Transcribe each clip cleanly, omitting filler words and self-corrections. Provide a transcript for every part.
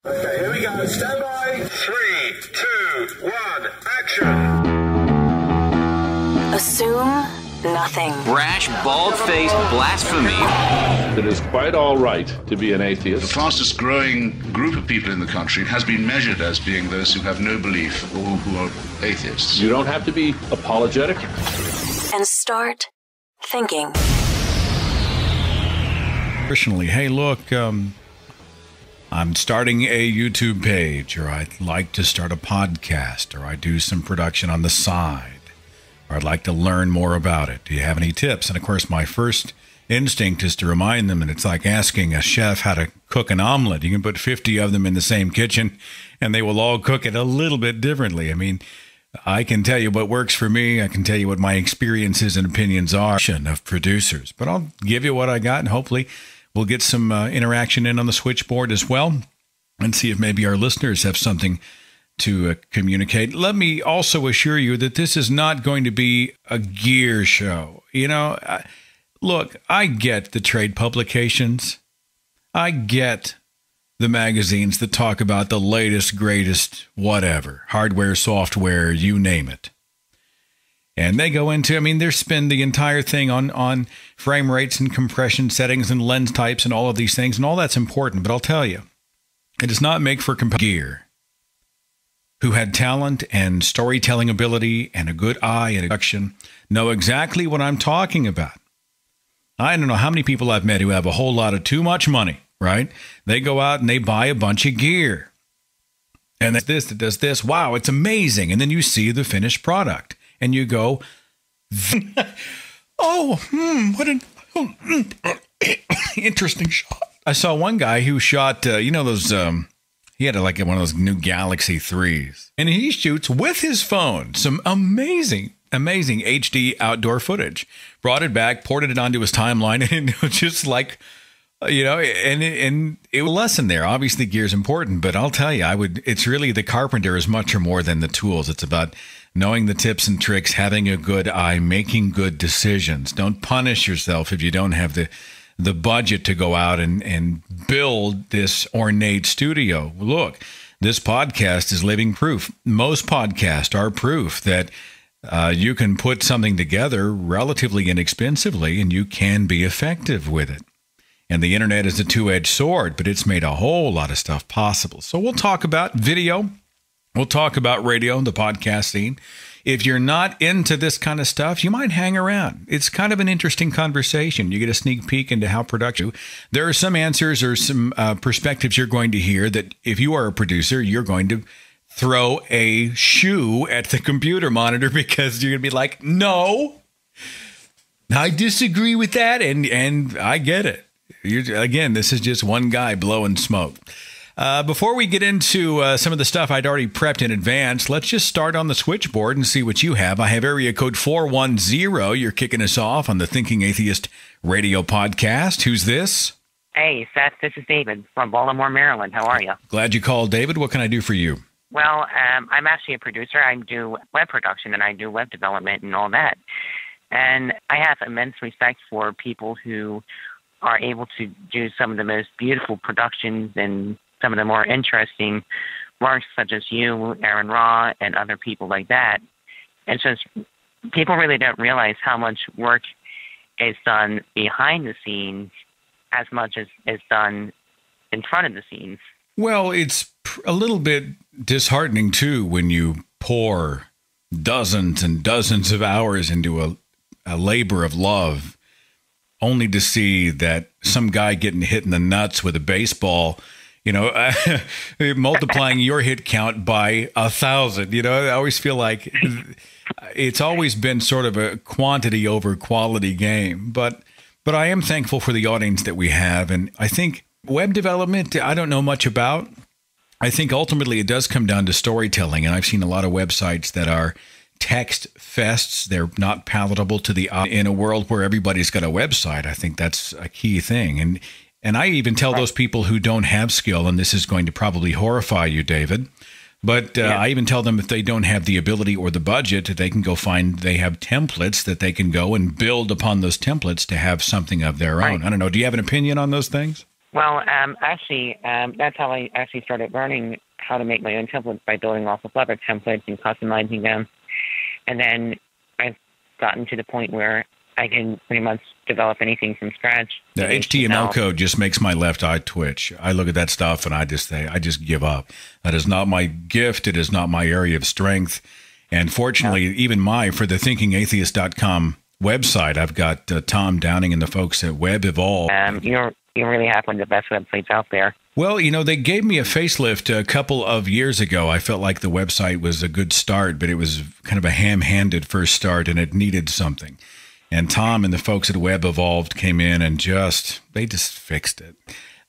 Okay, here we go. Stand by. 3, 2, 1, action. Assume nothing. Brash, bald-faced blasphemy. It is quite all right to be an atheist. The fastest growing group of people in the country has been measured as being those who have no belief or who are atheists. You don't have to be apologetic. And start thinking. Personally, hey, look, I'm starting a YouTube page, or I'd like to start a podcast, or I do some production on the side, or I'd like to learn more about it. Do you have any tips? And of course, my first instinct is to remind them, and it's like asking a chef how to cook an omelet. You can put 50 of them in the same kitchen, and they will all cook it a little bit differently. I mean, I can tell you what works for me. I can tell you what my experiences and opinions are of producers, but I'll give you what I got, and hopefully we'll get some interaction in on the switchboard as well, and see if maybe our listeners have something to communicate. Let me also assure you that this is not going to be a gear show. You know, look, I get the trade publications. I get the magazines that talk about the latest, greatest, whatever, hardware, software, you name it. And they go into, I mean, they spend the entire thing on frame rates and compression settings and lens types and all of these things, and all that's important. But I'll tell you, it does not make for gear. Who had talent and storytelling ability and a good eye and production know exactly what I'm talking about. I don't know how many people I've met who have a whole lot of too much money, right? They go out and they buy a bunch of gear. And that's this, that does this. Wow, it's amazing. And then you see the finished product. And you go, what an interesting shot. I saw one guy who shot, you know, those, he had like one of those new Galaxy 3s. And he shoots with his phone some amazing HD outdoor footage. Brought it back, ported it onto his timeline, and it was just like, you know, and it was a lesson there. Obviously, gear is important, but I'll tell you, it's really the carpenter is much or more than the tools. It's about knowing the tips and tricks, having a good eye, making good decisions. Don't punish yourself if you don't have the budget to go out and build this ornate studio. Look, this podcast is living proof. Most podcasts are proof that you can put something together relatively inexpensively and you can be effective with it. And the internet is a two-edged sword, but it's made a whole lot of stuff possible. So we'll talk about video. We'll talk about radio, the podcast scene. If you're not into this kind of stuff, you might hang around. It's kind of an interesting conversation. You get a sneak peek into how production. There are some answers or some perspectives you're going to hear that if you are a producer, you're going to throw a shoe at the computer monitor because you're going to be like, no, I disagree with that. And I get it. Again, this is just one guy blowing smoke. Before we get into some of the stuff I'd already prepped in advance, let's just start on the switchboard and see what you have. I have area code 410. You're kicking us off on the Thinking Atheist radio podcast. Who's this? Hey, Seth, this is David from Baltimore, Maryland. How are you? Glad you called, David. What can I do for you? Well, I'm actually a producer. I do web production and I do web development and all that. And I have immense respect for people who are able to do some of the most beautiful productions and some of the more interesting works, such as you, Aaron Ra, and other people like that. It's just people really don't realize how much work is done behind the scenes as much as is done in front of the scenes. Well, it's a little bit disheartening, too, when you pour dozens and dozens of hours into a labor of love, only to see that some guy getting hit in the nuts with a baseball, you know, multiplying your hit count by 1,000. You know, I always feel like it's always been sort of a quantity over quality game. But I am thankful for the audience that we have. And I think web development, I don't know much about. I think ultimately it does come down to storytelling. And I've seen a lot of websites that are text fests. They're not palatable to the eye. In a world where everybody's got a website, I think that's a key thing. And I even tell those people who don't have skill, and this is going to probably horrify you, David, but I even tell them if they don't have the ability or the budget, they can go they have templates that they can go and build upon those templates to have something of their own. I don't know. Do you have an opinion on those things? Well, actually, that's how I actually started learning how to make my own templates, by building off of other templates and customizing them. And then I've gotten to the point where I can pretty much develop anything from scratch. The HTML code just makes my left eye twitch. I look at that stuff and I just give up. That is not my gift. It is not my area of strength. And fortunately, even for the thinkingatheist.com website, I've got Tom Downing and the folks at Web Evolve. You really have one of the best websites out there. Well, they gave me a facelift a couple of years ago. I felt like the website was a good start, but it was kind of a ham-handed first start, and it needed something. And Tom and the folks at Web Evolved came in and they just fixed it.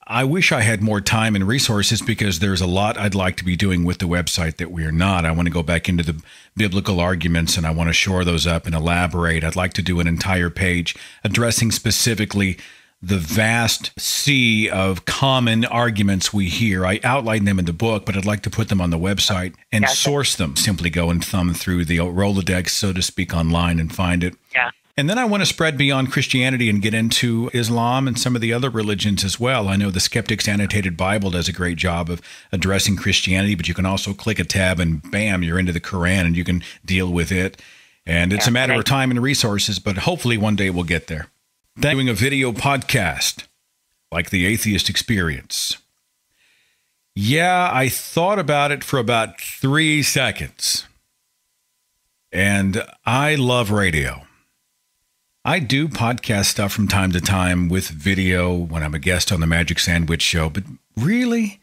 I wish I had more time and resources, because there's a lot I'd like to be doing with the website that we are not. I want to go back into the biblical arguments, and I want to shore those up and elaborate. I'd like to do an entire page addressing specifically the vast sea of common arguments we hear. I outline them in the book, but I'd like to put them on the website and source them. Simply go and thumb through the Rolodex, so to speak, online and find it. Yeah. And then I want to spread beyond Christianity and get into Islam and some of the other religions as well. I know the Skeptic's Annotated Bible does a great job of addressing Christianity, but you can also click a tab and bam, you're into the Quran and you can deal with it. And it's a matter of time and resources, but hopefully one day we'll get there. Then doing a video podcast like The Atheist Experience. Yeah, I thought about it for about 3 seconds. And I love radio. I do podcast stuff from time to time with video when I'm a guest on the Magic Sandwich Show, but really,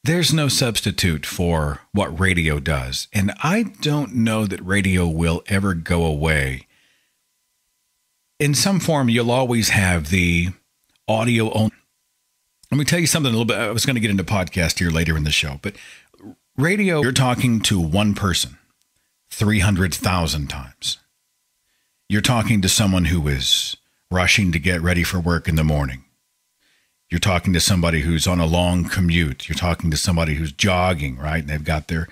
there's no substitute for what radio does. And I don't know that radio will ever go away. In some form, you'll always have the audio only. Let me tell you something a little bit. I was going to get into podcast here later in the show, but radio, you're talking to one person 300,000 times. You're talking to someone who is rushing to get ready for work in the morning. You're talking to somebody who's on a long commute. You're talking to somebody who's jogging, right? And they've got their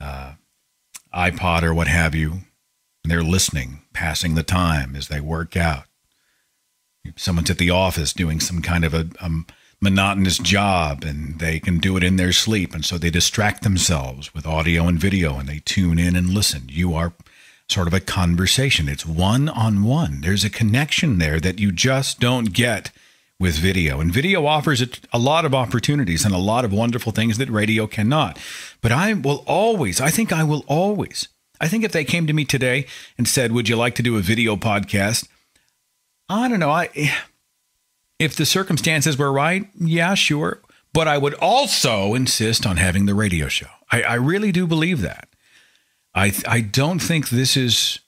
iPod or what have you. And they're listening, passing the time as they work out. Someone's at the office doing some kind of a monotonous job, and they can do it in their sleep. And so they distract themselves with audio and video, and they tune in and listen. You are sort of a conversation. It's one-on-one. There's a connection there that you just don't get with video. And video offers a lot of opportunities and a lot of wonderful things that radio cannot. But I think if they came to me today and said, would you like to do a video podcast? I don't know. If the circumstances were right, yeah, sure. But I would also insist on having the radio show. I really do believe that. I don't think this is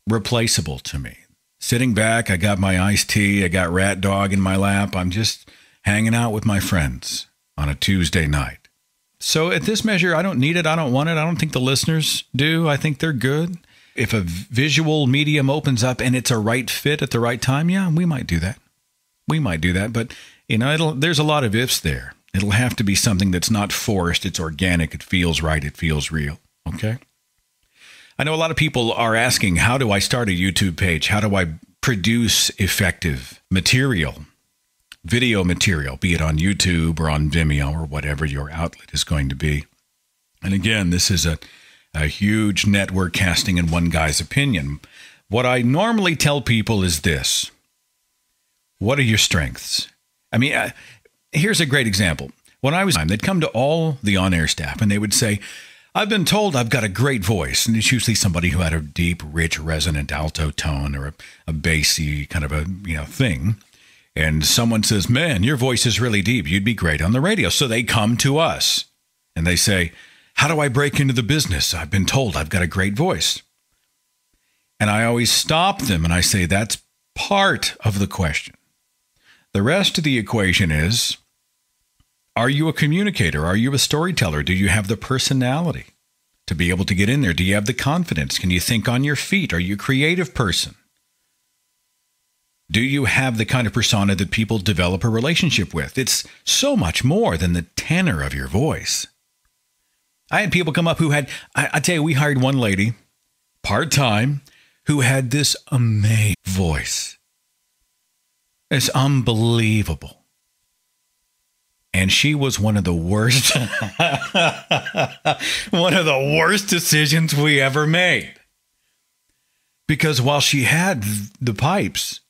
replaceable to me. Sitting back, I got my iced tea, I got Rat Dog in my lap. I'm just hanging out with my friends on a Tuesday night. So at this measure, I don't need it. I don't want it. I don't think the listeners do. I think they're good. If a visual medium opens up and it's a right fit at the right time, yeah, we might do that. But, there's a lot of ifs there. It'll have to be something that's not forced. It's organic. It feels right. It feels real. Okay? I know a lot of people are asking, how do I start a YouTube page? How do I produce effective material, video material, be it on YouTube or on Vimeo or whatever your outlet is going to be? And again, this is a huge network casting in one guy's opinion. What I normally tell people is this. What are your strengths? I mean, here's a great example. When I was, they'd come to all the on-air staff and they would say, I've been told I've got a great voice. And it's usually somebody who had a deep, rich, resonant alto tone or a bassy kind of a thing. And someone says, man, your voice is really deep. You'd be great on the radio. So they come to us and they say, how do I break into the business? I've been told I've got a great voice. And I always stop them and I say, that's part of the question. The rest of the equation is, are you a communicator? Are you a storyteller? Do you have the personality to be able to get in there? Do you have the confidence? Can you think on your feet? Are you a creative person? Do you have the kind of persona that people develop a relationship with? It's so much more than the tenor of your voice. I had people come up who had, I tell you, we hired one lady, part-time, who had this amazing voice. It's unbelievable. And she was one of the worst, one of the worst decisions we ever made. Because while she had the pipes,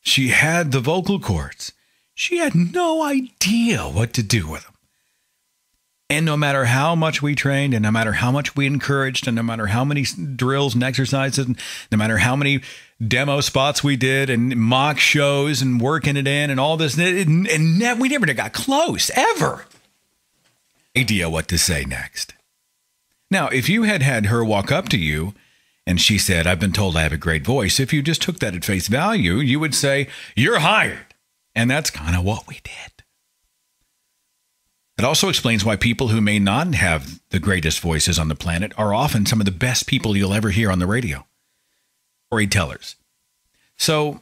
she had the vocal cords, she had no idea what to do with them. And no matter how much we trained, and no matter how much we encouraged, and no matter how many drills and exercises, and no matter how many demo spots we did, and mock shows, and working it in, and all this, and we never got close, ever. Idea what to say next. Now, if you had her walk up to you, and she said, "I've been told I have a great voice," if you just took that at face value, you would say, "You're hired." And that's kind of what we did. It also explains why people who may not have the greatest voices on the planet are often some of the best people you'll ever hear on the radio. Storytellers. So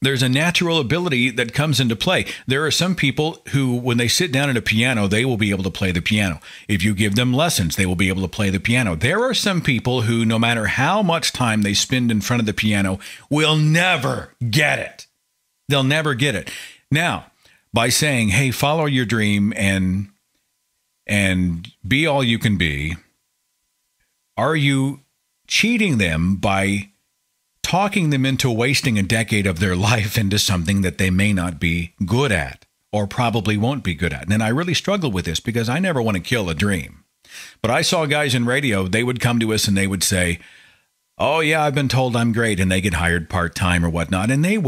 there's a natural ability that comes into play. There are some people who, when they sit down at a piano, they will be able to play the piano. If you give them lessons, they will be able to play the piano. There are some people who, no matter how much time they spend in front of the piano, will never get it. They'll never get it. Now, by saying, hey, follow your dream and be all you can be, are you cheating them by talking them into wasting a decade of their life into something that they may not be good at or probably won't be good at? And I really struggle with this because I never want to kill a dream. But I saw guys in radio, they would come to us and they would say, "Oh, yeah, I've been told I'm great," and they get hired part-time or whatnot. And they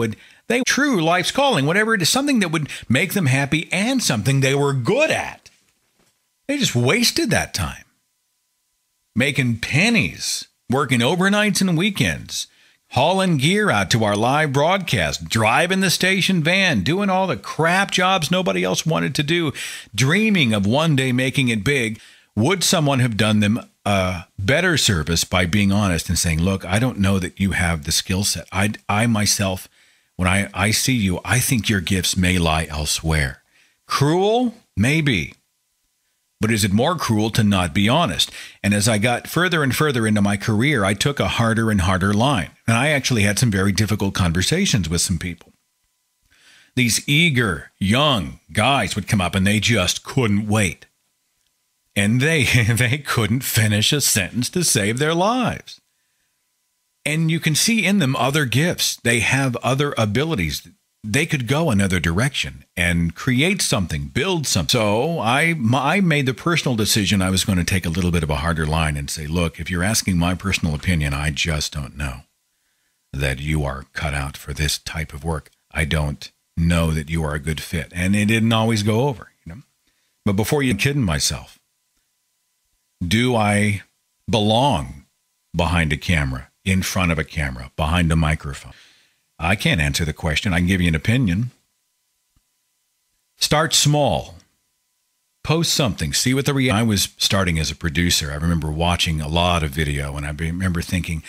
true life's calling, whatever it is, something that would make them happy and something they were good at. They just wasted that time. Making pennies, working overnights and weekends, hauling gear out to our live broadcast, driving the station van, doing all the crap jobs nobody else wanted to do, dreaming of one day making it big. Would someone have done them a better service by being honest and saying, "Look, I don't know that you have the skill set. I myself, when I see you, I think your gifts may lie elsewhere." Cruel? Maybe. But is it more cruel to not be honest? And as I got further and further into my career, I took a harder and harder line. And I actually had some very difficult conversations with some people. These eager, young guys would come up and they just couldn't wait. And they couldn't finish a sentence to save their lives. And you can see in them other gifts. They have other abilities. They could go another direction and create something, build something. So I made the personal decision I was going to take a little bit of a harder line and say, "Look, if you're asking my personal opinion, I just don't know that you are cut out for this type of work. I don't know that you are a good fit." And it didn't always go over, you know. But before you kidding myself, do I belong behind a camera, in front of a camera, behind a microphone? I can't answer the question. I can give you an opinion. Start small. Post something. See what the reaction. I was starting as a producer. I remember watching a lot of video, and I remember thinking,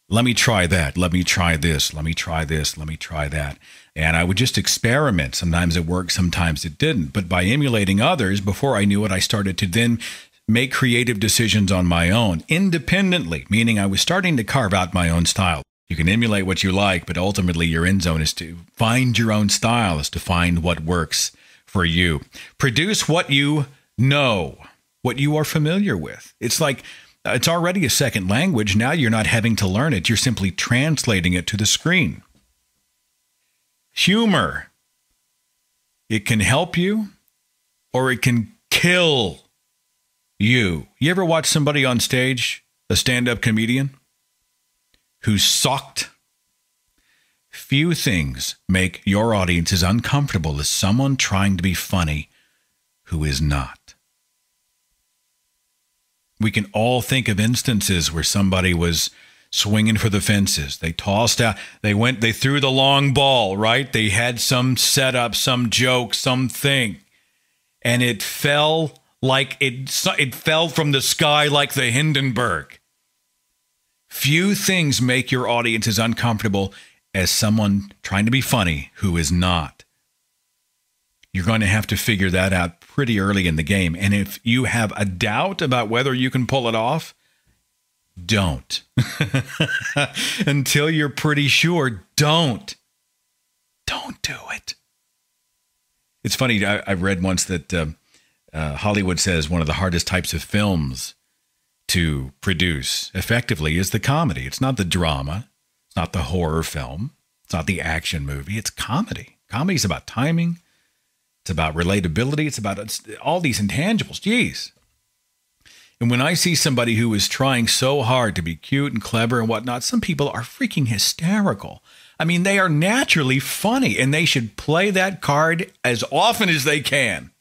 let me try that. Let me try this. Let me try this. Let me try that. And I would just experiment. Sometimes it worked. Sometimes it didn't. But by emulating others, before I knew it, I started to then make creative decisions on my own, independently, meaning I was starting to carve out my own style. You can emulate what you like, but ultimately your end zone is to find your own style, is to find what works for you. Produce what you know, what you are familiar with. It's like it's already a second language. Now you're not having to learn it. You're simply translating it to the screen. Humor. It can help you or it can kill you. You ever watch somebody on stage, a stand-up comedian, who's sucked? Few things make your audience as uncomfortable as someone trying to be funny who is not. We can all think of instances where somebody was swinging for the fences. They tossed out, they threw the long ball, right? They had some setup, some joke, something, and it fell like it fell from the sky like the Hindenburg. Few things make your audience as uncomfortable as someone trying to be funny who is not. You're going to have to figure that out pretty early in the game. And if you have a doubt about whether you can pull it off, don't. Until you're pretty sure, don't. Don't do it. It's funny. I read once that Hollywood says one of the hardest types of films to produce effectively is the comedy. It's not the drama. It's not the horror film. It's not the action movie. It's comedy. Comedy is about timing. It's about relatability. It's about all these intangibles. Jeez. And when I see somebody who is trying so hard to be cute and clever and whatnot, some people are freaking hysterical. I mean, they are naturally funny, and they should play that card as often as they can.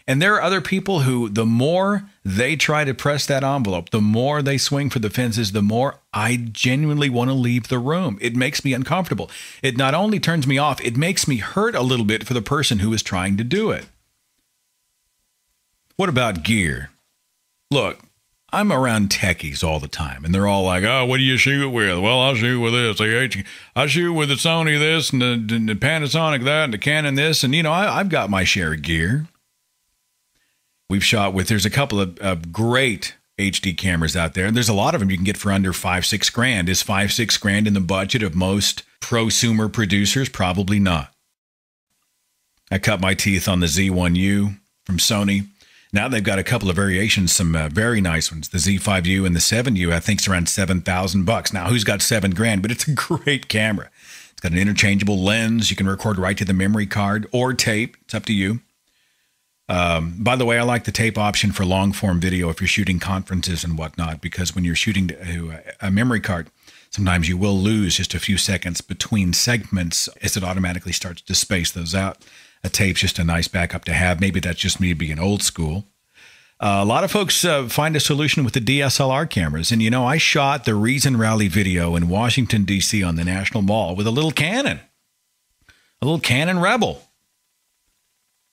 And there are other people who, the more they try to press that envelope, the more they swing for the fences, the more I genuinely want to leave the room. It makes me uncomfortable. It not only turns me off, it makes me hurt a little bit for the person who is trying to do it. What about gear? Look, I'm around techies all the time, and they're all like, oh, what do you shoot with? Well, I'll shoot with this. I shoot with the Sony this, and the Panasonic that, and the Canon this, and, you know, I've got my share of gear. We've shot with, there's a couple of great HD cameras out there, and there's a lot of them you can get for under $5-6 grand. Is $5-6 grand in the budget of most prosumer producers? Probably not. I cut my teeth on the Z1U from Sony. Now they've got a couple of variations, some very nice ones. The Z5U and the 7U, I think, is around $7,000. Now, who's got $7 grand? But it's a great camera. It's got an interchangeable lens. You can record right to the memory card or tape. It's up to you. By the way, I like the tape option for long form video if you're shooting conferences and whatnot, because when you're shooting a memory card, sometimes you will lose just a few seconds between segments as it automatically starts to space those out. A tape's just a nice backup to have. Maybe that's just me being old school. A lot of folks find a solution with the DSLR cameras. And, you know, I shot the Reason Rally video in Washington, D.C. on the National Mall with a little Canon Rebel.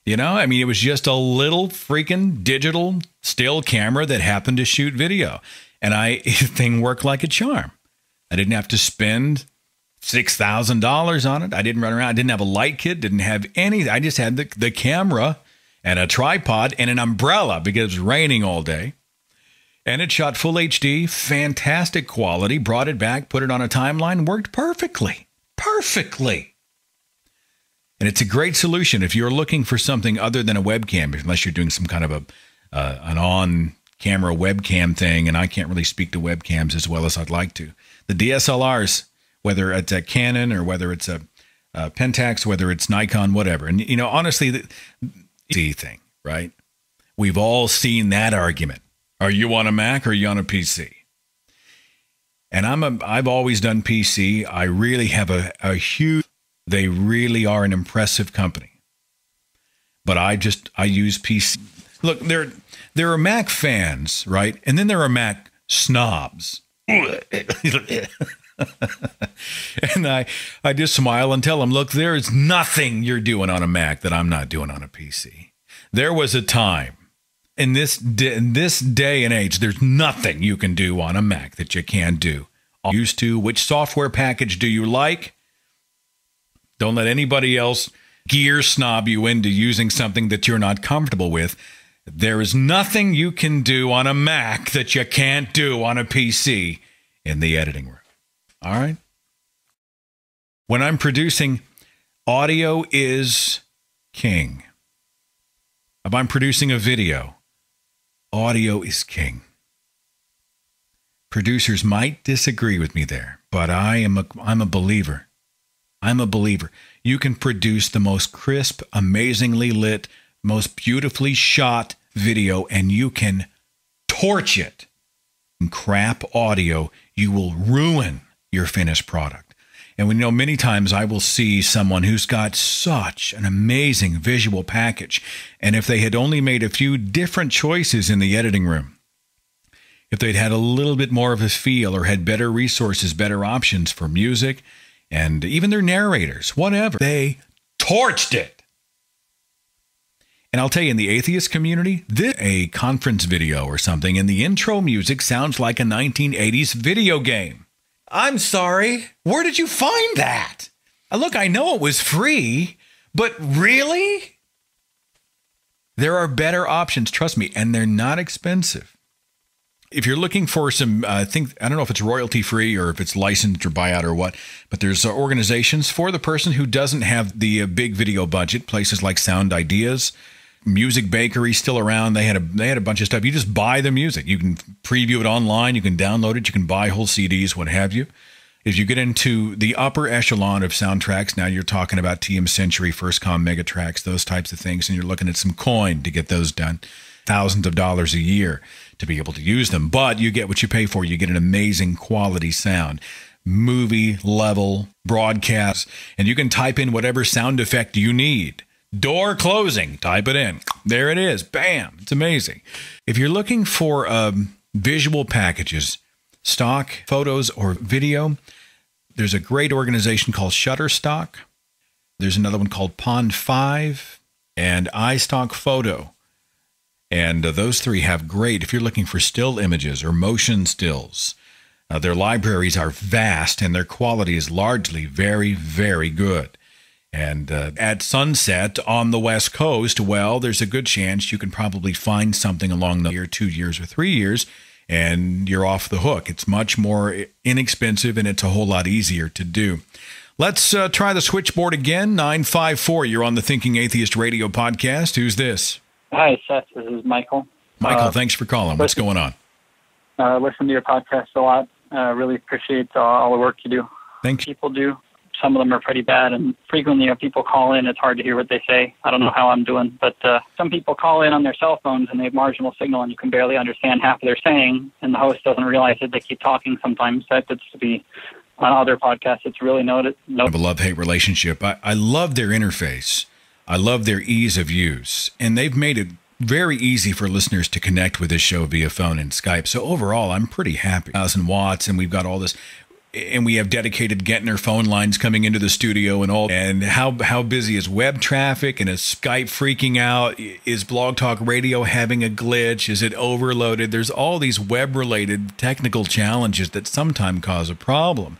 You know, I mean, it was just a little freaking digital still camera that happened to shoot video. And the thing worked like a charm. I didn't have to spend $6,000 on it. I didn't run around. I didn't have a light kit, didn't have any. I just had the camera and a tripod and an umbrella because it was raining all day. And it shot full HD, fantastic quality, brought it back, put it on a timeline, worked perfectly. Perfectly. And it's a great solution if you're looking for something other than a webcam, unless you're doing some kind of an on-camera webcam thing, and I can't really speak to webcams as well as I'd like to. The DSLRs, whether it's a Canon or whether it's a Pentax, whether it's Nikon, whatever. And, you know, honestly, the thing, right? We've all seen that argument. Are you on a Mac or are you on a PC? And I've always done PC. I really have a huge, they really are an impressive company. But I use PC. Look, there are Mac fans, right? And then there are Mac snobs. And I just smile and tell them, look, there is nothing you're doing on a Mac that I'm not doing on a PC. There was a time in this day and age, there's nothing you can do on a Mac that you can't do. Used to, which software package do you like? Don't let anybody else gear snob you into using something that you're not comfortable with. There is nothing you can do on a Mac that you can't do on a PC in the editing room. All right? When I'm producing, audio is king. If I'm producing a video, audio is king. Producers might disagree with me there, but I'm a believer. I'm a believer. You can produce the most crisp, amazingly lit, most beautifully shot video, and you can torch it. In crap audio, you will ruin your finished product. And we know many times I will see someone who's got such an amazing visual package, and if they had only made a few different choices in the editing room, if they'd had a little bit more of a feel or had better resources, better options for music, and even their narrators, whatever, they torched it. And I'll tell you, in the atheist community, this a conference video or something, and the intro music sounds like a 1980s video game. I'm sorry, where did you find that? Look, I know it was free, but really? There are better options, trust me, and they're not expensive. If you're looking for some, I don't know if it's royalty free or if it's licensed or buyout or what, but there's organizations for the person who doesn't have the big video budget. Places like Sound Ideas, Music Bakery still around. They had a bunch of stuff. You just buy the music. You can preview it online. You can download it. You can buy whole CDs, what have you. If you get into the upper echelon of soundtracks, now you're talking about TM Century, FirstCom Megatracks, those types of things, and you're looking at some coin to get those done. Thousands of dollars a year to be able to use them. But you get what you pay for. You get an amazing quality sound, movie level broadcast, and you can type in whatever sound effect you need. Door closing, type it in. There it is. Bam. It's amazing. If you're looking for visual packages, stock, photos, or video, there's a great organization called Shutterstock. There's another one called Pond 5 and iStock Photo. And those three have great, if you're looking for still images or motion stills, their libraries are vast and their quality is largely very, very good. And at sunset on the West Coast, well, there's a good chance you can probably find something along the year, 2 years or 3 years, and you're off the hook. It's much more inexpensive and it's a whole lot easier to do. Let's try the switchboard again. 954, you're on the Thinking Atheist Radio podcast. Who's this? Hi, Seth. This is Michael. Michael, thanks for calling. What's going on? Listen to your podcast a lot. Really appreciate all the work you do. Thanks. People do. Some of them are pretty bad, and frequently people call in. It's hard to hear what they say. I don't know how I'm doing, but some people call in on their cell phones, and they have marginal signal, and you can barely understand half of they're saying, and the host doesn't realize that they keep talking sometimes. That gets to be on other podcasts. It's really noted. I have a love-hate relationship. I love their interface. I love their ease of use, and they've made it very easy for listeners to connect with this show via phone and Skype. So overall, I'm pretty happy. 1,000 watts, and we've got all this, and we have dedicated Gettner phone lines coming into the studio and all. And how busy is web traffic? And is Skype freaking out? Is Blog Talk Radio having a glitch? Is it overloaded? There's all these web-related technical challenges that sometimes cause a problem.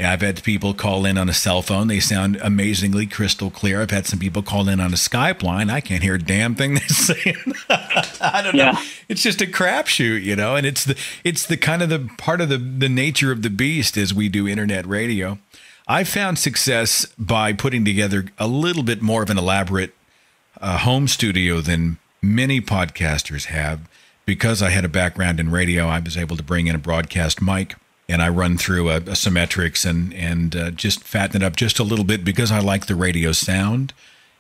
I've had people call in on a cell phone. They sound amazingly crystal clear. I've had some people call in on a Skype line. I can't hear a damn thing they're saying. I don't know. It's just a crapshoot, you know, and it's the kind of the part of the nature of the beast as we do internet radio. I found success by putting together a little bit more of an elaborate home studio than many podcasters have. Because I had a background in radio, I was able to bring in a broadcast mic. And I run through a Symmetrix and just fatten it up just a little bit because I like the radio sound.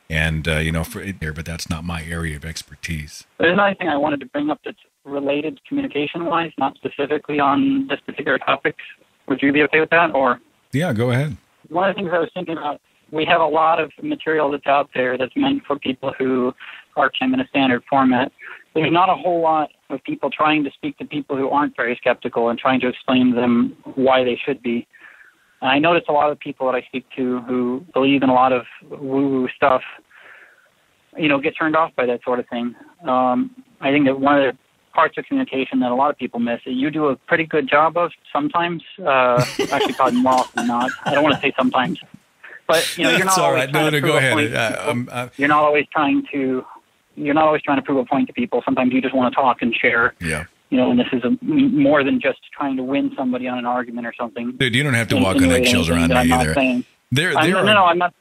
And, but that's not my area of expertise. There's another thing I wanted to bring up that's related communication-wise, not specifically on this particular topic. Would you be okay with that? Or yeah, go ahead. One of the things I was thinking about, we have a lot of material that's out there that's meant for people who are in a standard format. There's not a whole lot of people trying to speak to people who aren't very skeptical and trying to explain to them why they should be. And I notice a lot of people that I speak to who believe in a lot of woo-woo stuff, get turned off by that sort of thing. I think that one of the parts of communication that a lot of people miss, that you do a pretty good job of sometimes, actually probably more often than not. I don't want to say sometimes. But, you're not always trying to prove a point. You're not always trying to... You're not always trying to prove a point to people. Sometimes you just want to talk and share. Yeah. And this is more than just trying to win somebody on an argument or something. Dude, you don't have to walk on eggshells around me either. I'm not.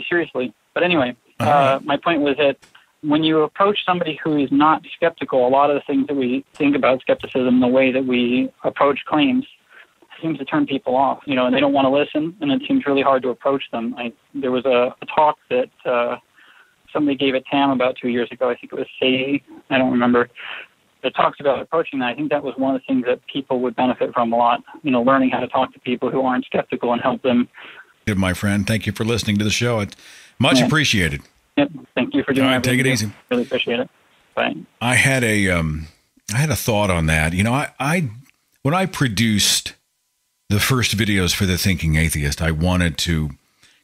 Seriously. But anyway, my point was that when you approach somebody who is not skeptical, a lot of the things that we think about skepticism, the way that we approach claims, seems to turn people off. And they don't want to listen, and it seems really hard to approach them. There was a talk that... somebody gave at TAM about 2 years ago. I think it was Sadie. I don't remember. It talks about approaching that. I think that was one of the things that people would benefit from a lot, learning how to talk to people who aren't skeptical and help them. Good, my friend. Thank you for listening to the show. It's much appreciated. Yep. Thank you for doing that. All right, take it easy. Really appreciate it. Bye. I had a thought on that. When I produced the first videos for the Thinking Atheist, I wanted to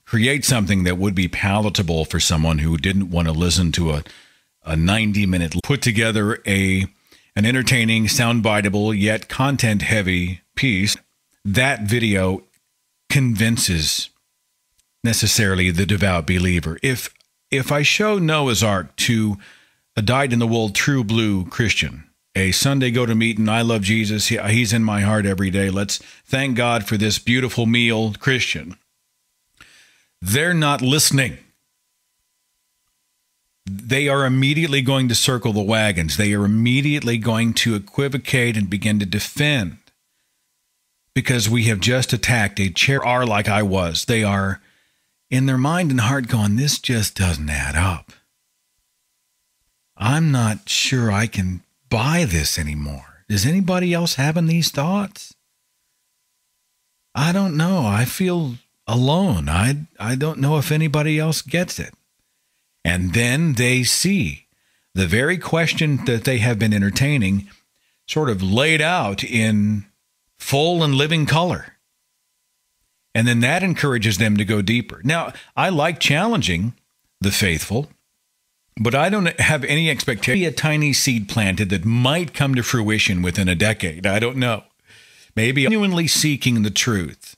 create something that would be palatable for someone who didn't want to listen to a 90-minute, put together an entertaining, soundbiteable, yet content-heavy piece. That video convinces necessarily the devout believer. If I show Noah's Ark to a dyed-in-the-wool true blue Christian, a Sunday go-to-meeting. I love Jesus. He's in my heart every day. Let's thank God for this beautiful meal, Christian. They're not listening. They are immediately going to circle the wagons. They are immediately going to equivocate and begin to defend because we have just attacked a chair. Are like I was. They are in their mind and heart going, this just doesn't add up. I'm not sure I can buy this anymore. Is anybody else having these thoughts? I don't know. I feel alone. I don't know if anybody else gets it. And then they see the very question that they have been entertaining sort of laid out in full and living color. And then that encourages them to go deeper. Now, I like challenging the faithful, but I don't have any expectation. A tiny seed planted that might come to fruition within a decade. I don't know. Maybe genuinely seeking the truth.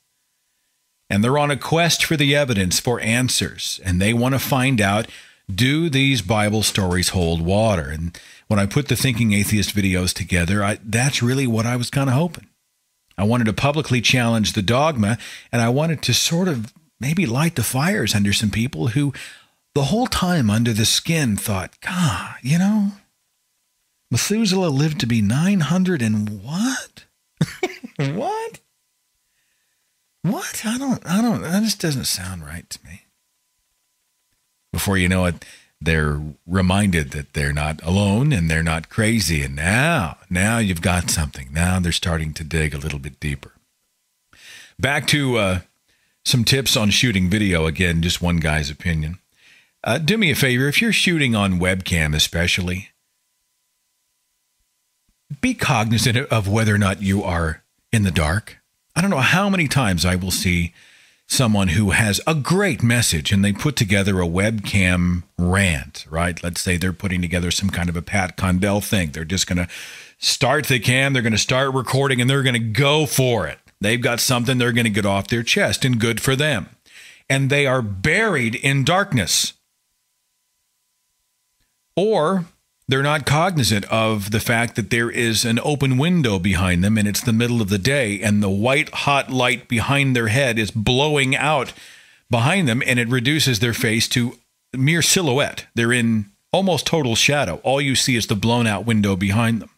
And they're on a quest for the evidence, for answers. And they want to find out, do these Bible stories hold water? And when I put the Thinking Atheist videos together, that's really what I was kind of hoping. I wanted to publicly challenge the dogma, and I wanted to sort of maybe light the fires under some people who the whole time under the skin thought, God, you know, Methuselah lived to be 900 and what? What? What? I don't, that just doesn't sound right to me. Before you know it, they're reminded that they're not alone and they're not crazy. And now you've got something. Now they're starting to dig a little bit deeper. Back to some tips on shooting video. Again, just one guy's opinion. Do me a favor, if you're shooting on webcam especially, be cognizant of whether or not you are in the dark. I don't know how many times I will see someone who has a great message and they put together a webcam rant, right? Let's say they're putting together some kind of a Pat Condell thing. They're just going to start the cam, they're going to start recording, and they're going to go for it. They've got something they're going to get off their chest, and good for them. And they are buried in darkness. Or they're not cognizant of the fact that there is an open window behind them and it's the middle of the day and the white hot light behind their head is blowing out behind them and it reduces their face to mere silhouette. They're in almost total shadow. All you see is the blown out window behind them.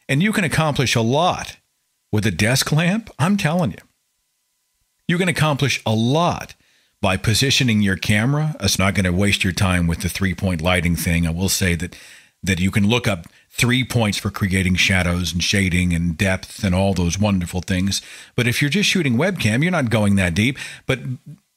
And you can accomplish a lot with a desk lamp. I'm telling you. You can accomplish a lot by positioning your camera. It's not going to waste your time with the 3-point lighting thing. I will say that you can look up 3 points for creating shadows and shading and depth and all those wonderful things. But if you're just shooting webcam, you're not going that deep. But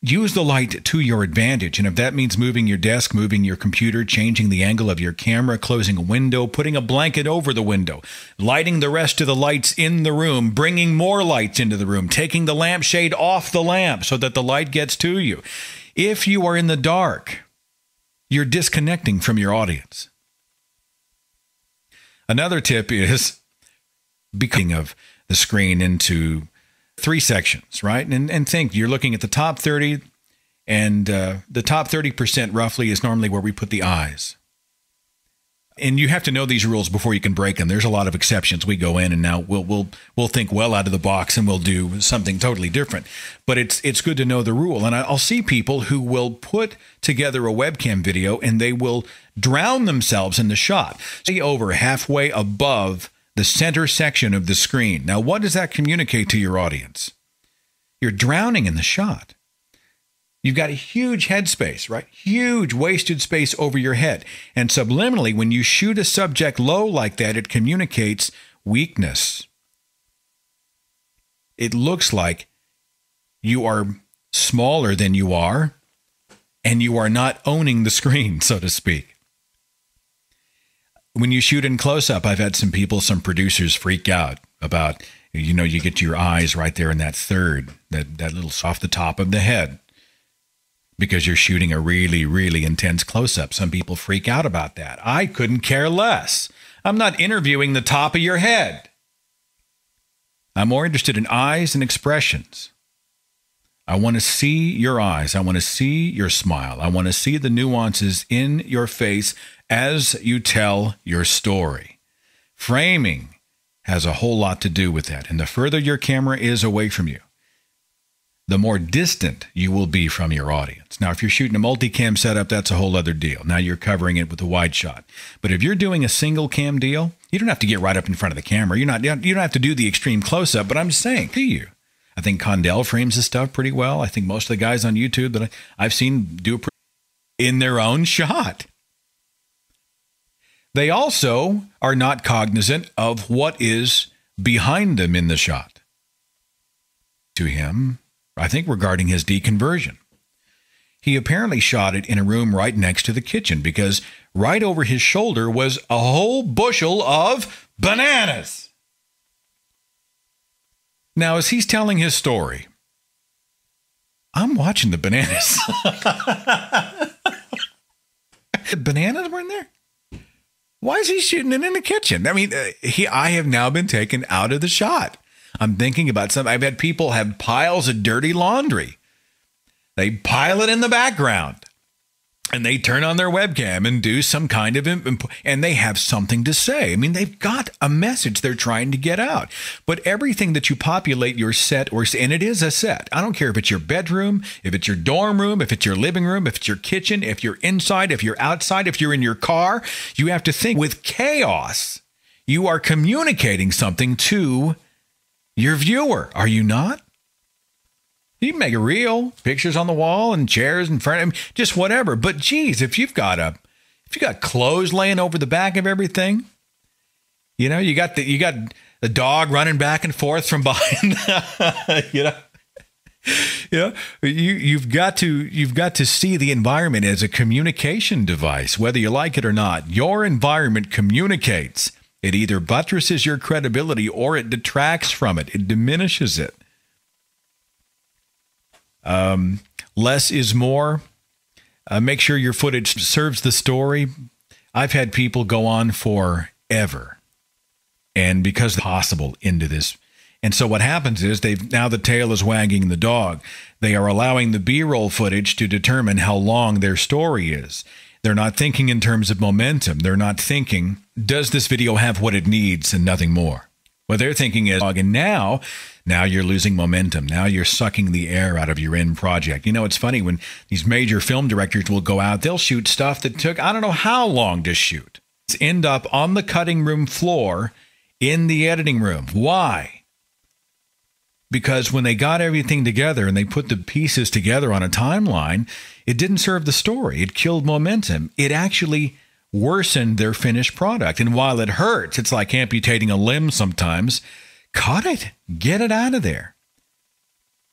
use the light to your advantage. And if that means moving your desk, moving your computer, changing the angle of your camera, closing a window, putting a blanket over the window, lighting the rest of the lights in the room, bringing more lights into the room, taking the lampshade off the lamp so that the light gets to you. If you are in the dark, you're disconnecting from your audience. Another tip is becoming of the screen into 3 sections, right? And think you're looking at the top 30, and the top 30% roughly is normally where we put the eyes. And you have to know these rules before you can break them. There's a lot of exceptions. We go in and now we'll think well out of the box and we'll do something totally different. But it's good to know the rule. And I'll see people who will put together a webcam video and they will drown themselves in the shot, say over halfway above the center section of the screen. Now, what does that communicate to your audience? You're drowning in the shot. You've got a huge head space, right? Huge wasted space over your head. And subliminally, when you shoot a subject low like that, it communicates weakness. It looks like you are smaller than you are, and you are not owning the screen, so to speak. When you shoot in close-up, I've had some producers freak out about, you get your eyes right there in that third, that little off the top of the head, because you're shooting a really, really intense close-up. Some people freak out about that. I couldn't care less. I'm not interviewing the top of your head. I'm more interested in eyes and expressions. I want to see your eyes. I want to see your smile. I want to see the nuances in your face as you tell your story. Framing has a whole lot to do with that. And the further your camera is away from you, the more distant you will be from your audience. Now, if you're shooting a multicam setup, that's a whole other deal. Now you're covering it with a wide shot. But if you're doing a single cam deal, you don't have to get right up in front of the camera. You don't have to do the extreme close-up, but I'm just saying to you, I think Condell frames his stuff pretty well. I think most of the guys on YouTube that I've seen do it in their own shot. They also are not cognizant of what is behind them in the shot. To him, I think regarding his deconversion, he apparently shot it in a room right next to the kitchen because right over his shoulder was a whole bushel of bananas. Now, as he's telling his story, I'm watching the bananas. The bananas were in there? Why is he shooting it in the kitchen? I mean, I have now been taken out of the shot. I'm thinking about something. I've had people have piles of dirty laundry. They pile it in the background. And they turn on their webcam and do some kind of and they have something to say. I mean, they've got a message they're trying to get out. But everything that you populate your set, and it is a set. I don't care if it's your bedroom, if it's your dorm room, if it's your living room, if it's your kitchen, if you're inside, if you're outside, if you're in your car. You have to think with chaos. You are communicating something to your viewer, are you not? You can make it real, pictures on the wall and chairs in front of him, just whatever. But geez, if you've got clothes laying over the back of everything, you know, you got the dog running back and forth from behind, you've got to see the environment as a communication device, whether you like it or not. Your environment communicates. It either buttresses your credibility or it detracts from it. It diminishes it. Less is more. Make sure your footage serves the story. I've had people go on forever, and because possible into this. And so what happens is now the tail is wagging the dog. They are allowing the B-roll footage to determine how long their story is. They're not thinking in terms of momentum. They're not thinking, does this video have what it needs and nothing more? What they're thinking is, and now you're losing momentum. Now you're sucking the air out of your end project. You know, it's funny when these major film directors will go out, they'll shoot stuff that took, I don't know how long to shoot. It's end up on the cutting room floor in the editing room. Why? Because when they got everything together and they put the pieces together on a timeline, it didn't serve the story. It killed momentum. It actually worsened their finished product. And while it hurts, it's like amputating a limb sometimes. Cut it. Get it out of there.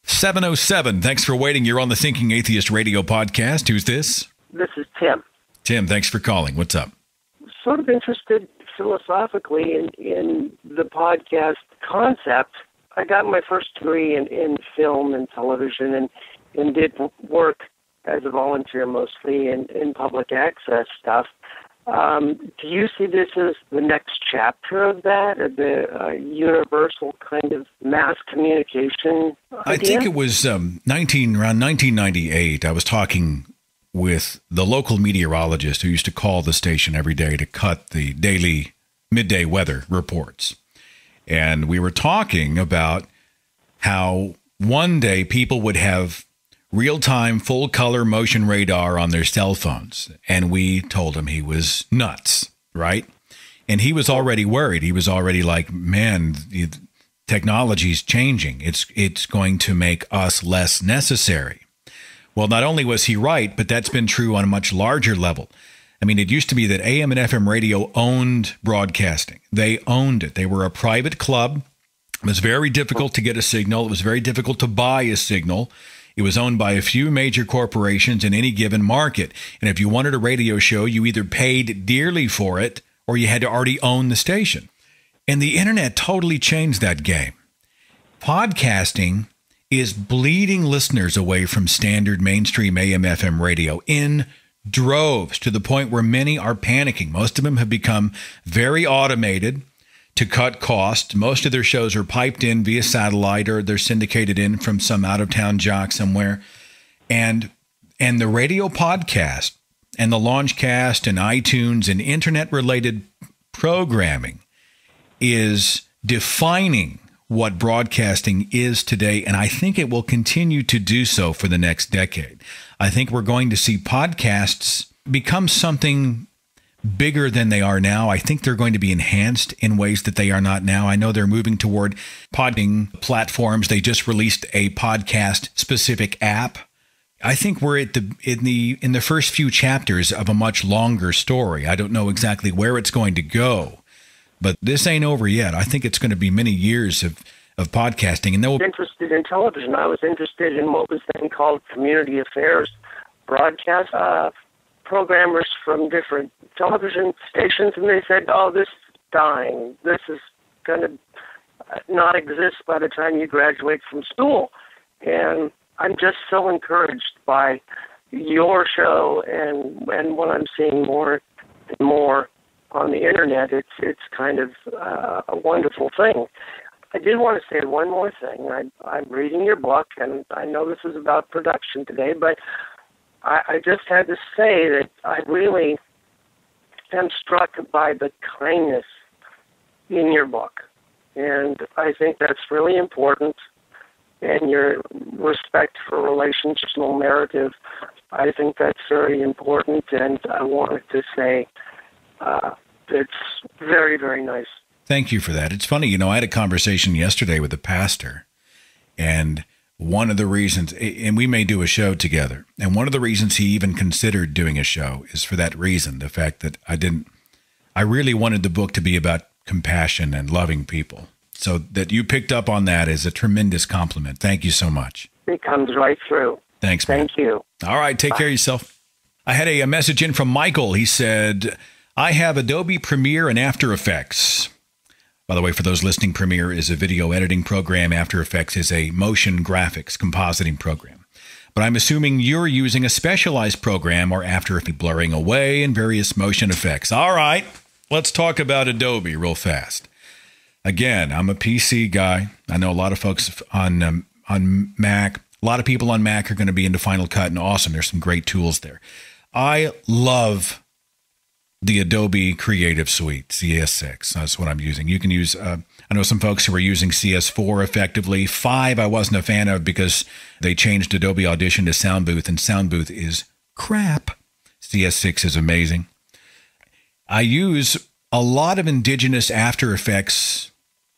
707, thanks for waiting. You're on the Thinking Atheist Radio podcast. Who's this? This is Tim. Tim, thanks for calling. What's up? Sort of interested philosophically in the podcast concept. I got my first degree in film and television and did work as a volunteer mostly in public access stuff. Do you see this as the next chapter of that, or the universal kind of mass communication idea? I think it was around 1998. I was talking with the local meteorologist who used to call the station every day to cut the daily midday weather reports. And we were talking about how one day people would have real-time, full-color motion radar on their cell phones. And we told him he was nuts, right? And he was already worried. He was already like, man, technology's changing. It's going to make us less necessary. Well, not only was he right, but that's been true on a much larger level. I mean, it used to be that AM and FM radio owned broadcasting. They owned it. They were a private club. It was very difficult to get a signal. It was very difficult to buy a signal. It was owned by a few major corporations in any given market. And if you wanted a radio show, you either paid dearly for it or you had to already own the station. And the internet totally changed that game. Podcasting is bleeding listeners away from standard mainstream AM, FM radio in droves to the point where many are panicking. Most of them have become very automated to cut costs. Most of their shows are piped in via satellite, or they're syndicated in from some out-of-town jock somewhere. And the radio podcast and the Launchcast and iTunes and internet-related programming is defining what broadcasting is today, and I think it will continue to do so for the next decade. I think we're going to see podcasts become something bigger than they are now. I think they're going to be enhanced in ways that they are not now. I know they're moving toward podding platforms. They just released a podcast-specific app. I think we're in the first few chapters of a much longer story. I don't know exactly where it's going to go, but this ain't over yet. I think it's going to be many years of podcasting. And I was interested in television. I was interested in what was then called community affairs broadcast. Programmers from different television stations, and they said, oh, this is dying. This is going to not exist by the time you graduate from school. And I'm just so encouraged by your show and what I'm seeing more and more on the internet. It's kind of a wonderful thing. I did want to say one more thing. I'm reading your book, and I know this is about production today, but I just had to say that I really am struck by the kindness in your book. And I think that's really important. And your respect for relational narrative, I think that's very important. And I wanted to say it's very, very nice. Thank you for that. It's funny, I had a conversation yesterday with a pastor, and one of the reasons, and we may do a show together, and one of the reasons he even considered doing a show is for that reason, the fact that I really wanted the book to be about compassion and loving people. So that you picked up on that is a tremendous compliment. Thank you so much. It comes right through. Thanks, man. Thank you. All right, take care of yourself. I had a message in from Michael. He said, I have Adobe Premiere and After Effects. By the way, for those listening, Premiere is a video editing program. After Effects is a motion graphics compositing program. But I'm assuming you're using a specialized program or After Effects blurring away and various motion effects. All right, let's talk about Adobe real fast. Again, I'm a PC guy. I know a lot of folks on Mac. A lot of people on Mac are going to be into Final Cut, and awesome. There's some great tools there. I love the Adobe Creative Suite, CS6. That's what I'm using. You can use, I know some folks who are using CS4 effectively. 5 I wasn't a fan of because they changed Adobe Audition to Sound Booth, and Sound Booth is crap. CS6 is amazing. I use a lot of indigenous After Effects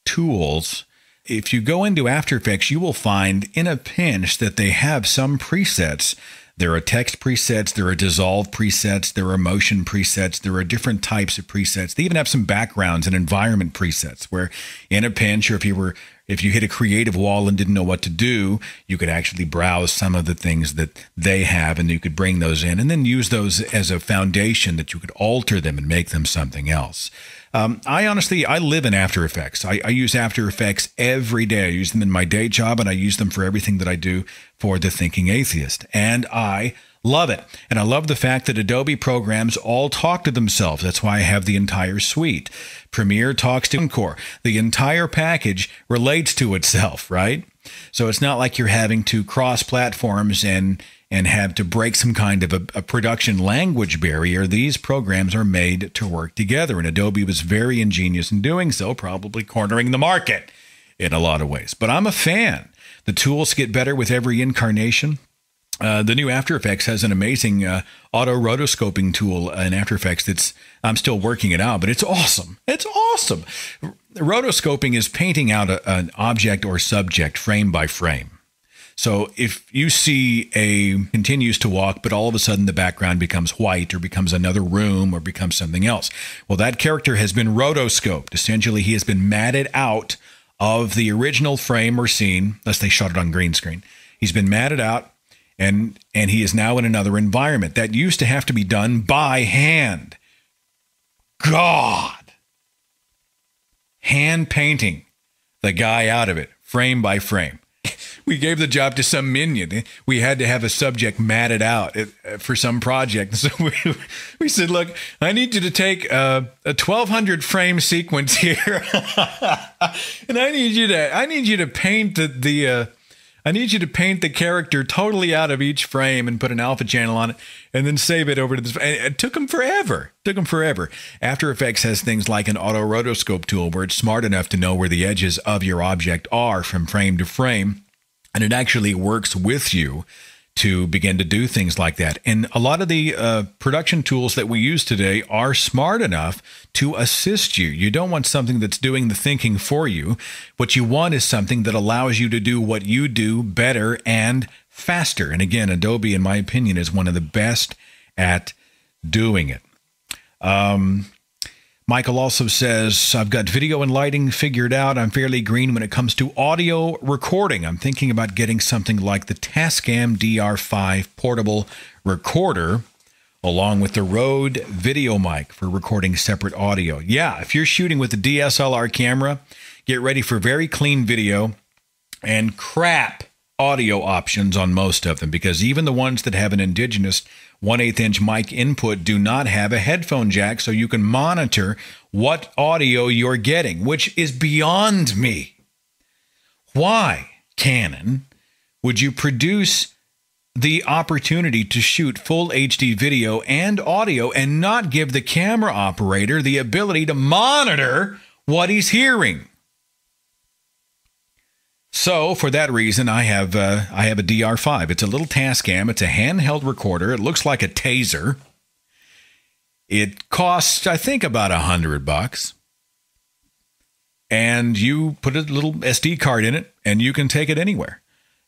tools. If you go into After Effects, you will find in a pinch that they have some presets. There are text presets, there are dissolve presets, there are motion presets, there are different types of presets. They even have some backgrounds and environment presets where in a pinch, or if you hit a creative wall and didn't know what to do, you could actually browse some of the things that they have, and you could bring those in and then use those as a foundation that you could alter them and make them something else. I live in After Effects. I use After Effects every day. I use them in my day job, and I use them for everything that I do for The Thinking Atheist. And I love it. And I love the fact that Adobe programs all talk to themselves. That's why I have the entire suite. Premiere talks to Encore. The entire package relates to itself, right? So it's not like you're having to cross platforms and have to break some kind of a production language barrier. These programs are made to work together, and Adobe was very ingenious in doing so, probably cornering the market in a lot of ways. But I'm a fan. The tools get better with every incarnation. The new After Effects has an amazing auto rotoscoping tool in After Effects I'm still working it out, but it's awesome. It's awesome. Rotoscoping is painting out an object or subject frame by frame. So if you see continues to walk, but all of a sudden the background becomes white or becomes another room or becomes something else, well, that character has been rotoscoped. Essentially, he has been matted out of the original frame or scene, unless they shot it on green screen. He's been matted out, and he is now in another environment. That used to have to be done by hand. God! Hand painting the guy out of it, frame by frame. we gave the job to some minion. We had to have a subject matted out for some project. So we said, look, I need you to take a 1,200 frame sequence here. And I need you to paint I need you to paint the character totally out of each frame and put an alpha channel on it and then save it over to this. And it took them forever. After Effects has things like an auto rotoscope tool where it's smart enough to know where the edges of your object are from frame to frame. And it actually works with you to begin to do things like that. And a lot of the production tools that we use today are smart enough to assist you. You don't want something that's doing the thinking for you. What you want is something that allows you to do what you do better and faster. And again, Adobe, in my opinion, is one of the best at doing it. Michael also says, I've got video and lighting figured out. I'm fairly green when it comes to audio recording. I'm thinking about getting something like the Tascam DR5 portable recorder along with the Rode video mic for recording separate audio. Yeah, if you're shooting with a DSLR camera, get ready for very clean video and crap audio options on most of them, because even the ones that have an indigenous 1/8 inch mic input do not have a headphone jack, so you can monitor what audio you're getting, which is beyond me. Why, Canon, would you produce the opportunity to shoot full HD video and audio and not give the camera operator the ability to monitor what he's hearing? So for that reason, I have a DR5. It's a little Tascam. It's a handheld recorder. It looks like a taser. It costs, I think, about $100. And you put a little SD card in it, and you can take it anywhere.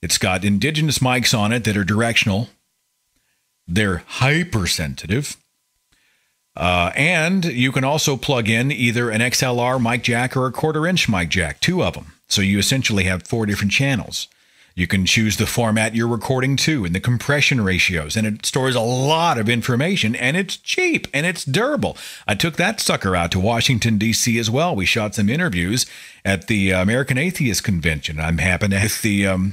It's got indigenous mics on it that are directional. They're hypersensitive. And you can also plug in either an XLR mic jack or a 1/4 inch mic jack, 2 of them. So you essentially have 4 different channels. You can choose the format you're recording to and the compression ratios, and it stores a lot of information, and it's cheap and it's durable. I took that sucker out to Washington, D.C. as well. We shot some interviews at the American Atheist Convention. I'm happy to have the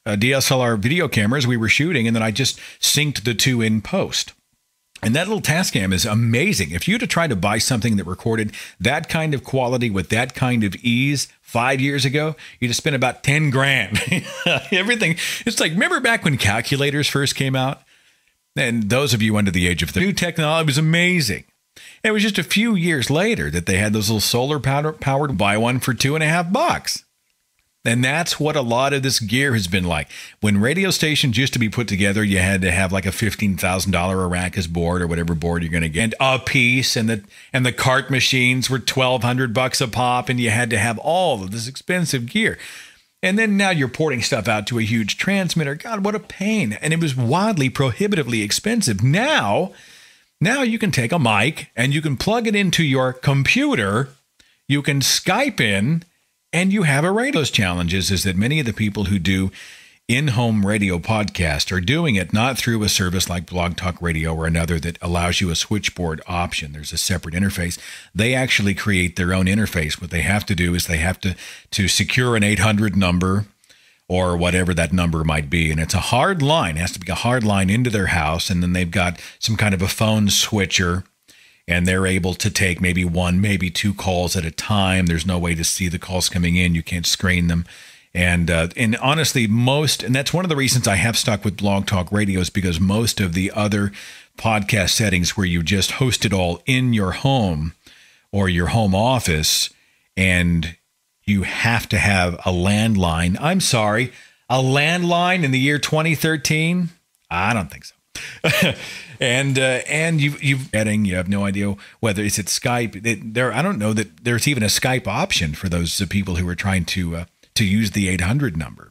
DSLR video cameras we were shooting, and then I just synced the 2 in post. And that little Tascam is amazing. If you had to try to buy something that recorded that kind of quality with that kind of ease 5 years ago, you'd have spent about 10 grand. Everything. It's like, remember back when calculators first came out? And those of you under the age of the new technology, was amazing. And it was just a few years later that they had those little solar powered buy one for $2.50. And that's what a lot of this gear has been like. When radio stations used to be put together, you had to have like a $15,000 Arrakis board or whatever board you're going to get a piece, and the cart machines were $1,200 a pop, and you had to have all of this expensive gear. And then now you're porting stuff out to a huge transmitter. God, what a pain. And it was wildly prohibitively expensive. Now you can take a mic and you can plug it into your computer. You can Skype in, and you have a radio. Those challenges is that many of the people who do in-home radio podcast are doing it not through a service like Blog Talk Radio or another that allows you a switchboard option. There's a separate interface. They actually create their own interface. What they have to do is they have to secure an 800 number or whatever that number might be. And it's a hard line. It has to be a hard line into their house. And then they've got some kind of a phone switcher, and they're able to take maybe 1, maybe 2 calls at a time. There's no way to see the calls coming in. You can't screen them. And honestly, and that's one of the reasons I have stuck with Blog Talk Radio, is because most of the other podcast settings where you just host it all in your home or your home office, and you have to have a landline. I'm sorry, a landline in the year 2013? I don't think so. And you have no idea whether it's at Skype. I don't know that there's even a Skype option for those people who are trying to use the 800 number.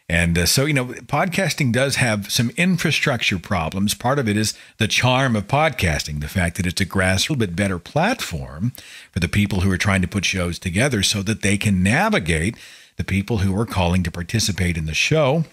And so, podcasting does have some infrastructure problems. Part of it is the charm of podcasting, the fact that it's a little bit better platform for the people who are trying to put shows together so that they can navigate the people who are calling to participate in the show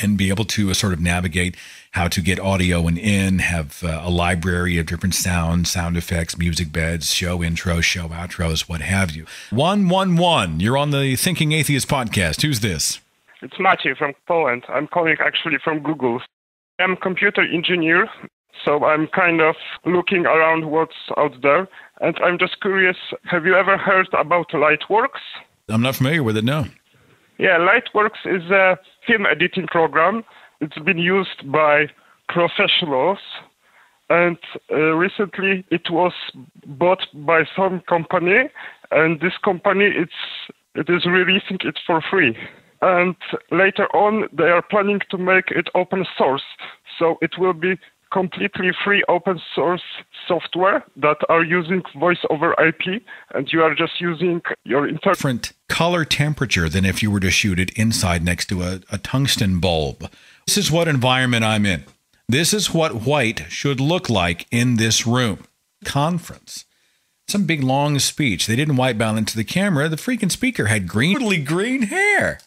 and be able to sort of navigate how to get audio have a library of different sound effects, music beds, show intros, show outros, what have you. 111, you're on the Thinking Atheist podcast. Who's this? It's Maciej from Poland. I'm calling actually from Google. I'm a computer engineer, so I'm kind of looking around what's out there. And I'm just curious, have you ever heard about Lightworks? I'm not familiar with it, no. Yeah, Lightworks is a film editing program. It's been used by professionals. And recently it was bought by some company. And this company, it is releasing it for free. And later on, they are planning to make it open source. So it will be completely free open source software that are using voice over IP, and you are just using your different color temperature than if you were to shoot it inside next to a tungsten bulb. This is what environment I'm in. This is what white should look like in this room. Conference. Some big long speech. They didn't white balance the camera. The freaking speaker had green hair.